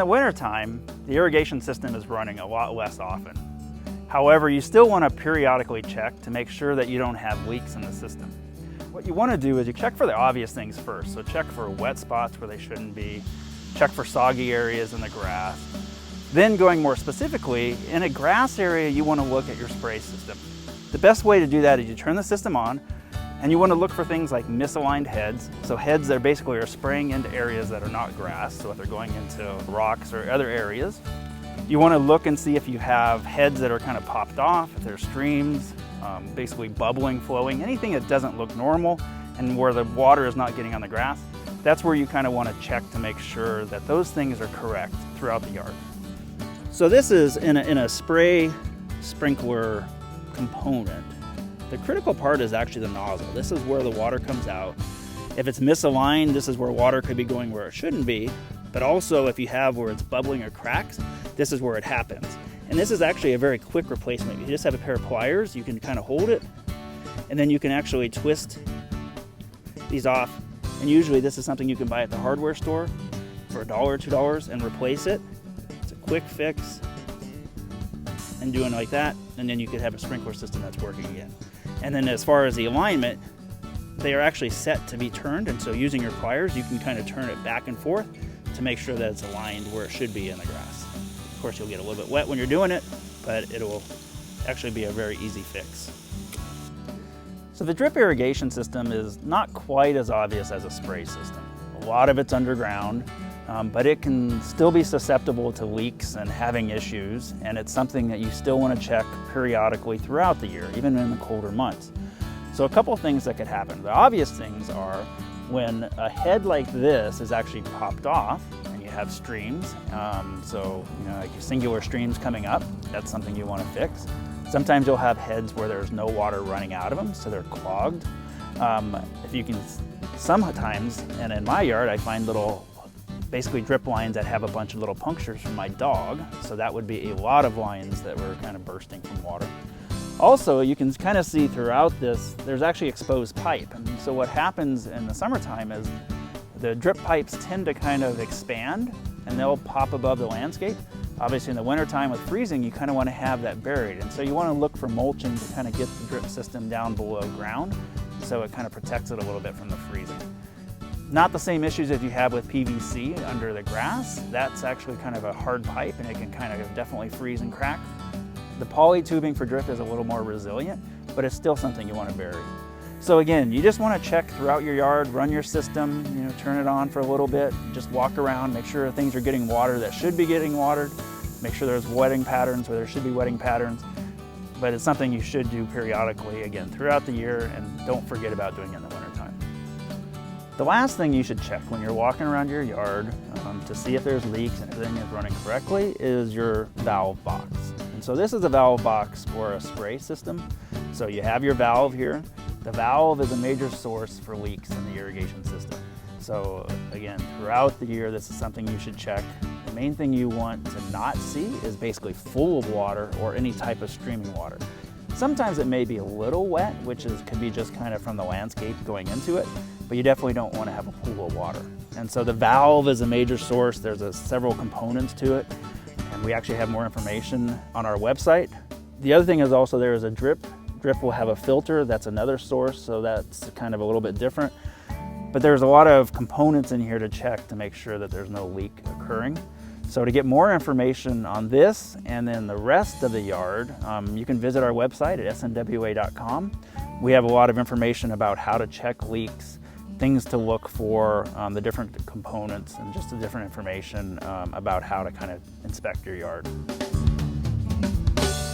the wintertime, the irrigation system is running a lot less often. However, you still want to periodically check to make sure that you don't have leaks in the system. What you want to do is you check for the obvious things first. So check for wet spots where they shouldn't be, check for soggy areas in the grass. Then going more specifically, in a grass area, you want to look at your spray system. The best way to do that is you turn the system on, and you want to look for things like misaligned heads. So heads that basically are spraying into areas that are not grass, so if they're going into rocks or other areas. You want to look and see if you have heads that are kind of popped off, if there's streams, basically bubbling, flowing, anything that doesn't look normal and where the water is not getting on the grass. That's where you kind of want to check to make sure that those things are correct throughout the yard. So this is in a spray sprinkler component. The critical part is actually the nozzle. This is where the water comes out. If it's misaligned, this is where water could be going where it shouldn't be. But also if you have where it's bubbling or cracks, this is where it happens. And this is actually a very quick replacement. You just have a pair of pliers, you can kind of hold it, and then you can actually twist these off. And usually this is something you can buy at the hardware store for $1 or $2 and replace it. It's a quick fix. And doing like that, and then you could have a sprinkler system that's working again. And then as far as the alignment, they are actually set to be turned, and so using your pliers, you can kind of turn it back and forth to make sure that it's aligned where it should be in the grass. Of course, you'll get a little bit wet when you're doing it, but it will actually be a very easy fix. So the drip irrigation system is not quite as obvious as a spray system. A lot of it's underground, but it can still be susceptible to leaks and having issues, and it's something that you still want to check periodically throughout the year, even in the colder months. So a couple things that could happen. The obvious things are when a head like this is actually popped off and you have streams, so like singular streams coming up, that's something you want to fix. Sometimes you'll have heads where there's no water running out of them, so they're clogged. If you can, sometimes, and in my yard, I find little basically drip lines that have a bunch of little punctures from my dog. So that would be a lot of lines that were kind of bursting from water. Also, you can kind of see throughout this, there's actually exposed pipe. And so what happens in the summertime is the drip pipes tend to kind of expand and they'll pop above the landscape. Obviously in the wintertime with freezing, you kind of want to have that buried. And so you want to look for mulching to kind of get the drip system down below ground so it kind of protects it a little bit from the freezing. Not the same issues as you have with PVC under the grass. That's actually kind of a hard pipe and it can kind of definitely freeze and crack. The poly tubing for drip is a little more resilient, but it's still something you want to bury. So again, you just want to check throughout your yard, run your system, turn it on for a little bit, just walk around, make sure things are getting water that should be getting watered, make sure there's wetting patterns where there should be wetting patterns, but it's something you should do periodically, again, throughout the year, and don't forget about doing it in the wintertime. The last thing you should check when you're walking around your yard to see if there's leaks and everything is running correctly is your valve box. And so this is a valve box for a spray system. So you have your valve here. The valve is a major source for leaks in the irrigation system. So again, throughout the year, this is something you should check. The main thing you want to not see is basically full of water or any type of streaming water. Sometimes it may be a little wet, which could be just kind of from the landscape going into it, but you definitely don't want to have a pool of water. And so the valve is a major source. There's several components to it, and we actually have more information on our website. The other thing is also there is a drip. Drip will have a filter, that's another source, so that's kind of a little bit different. But there's a lot of components in here to check to make sure that there's no leak occurring. So to get more information on this and then the rest of the yard, you can visit our website at snwa.com. We have a lot of information about how to check leaks, things to look for, the different components, and just the different information about how to kind of inspect your yard.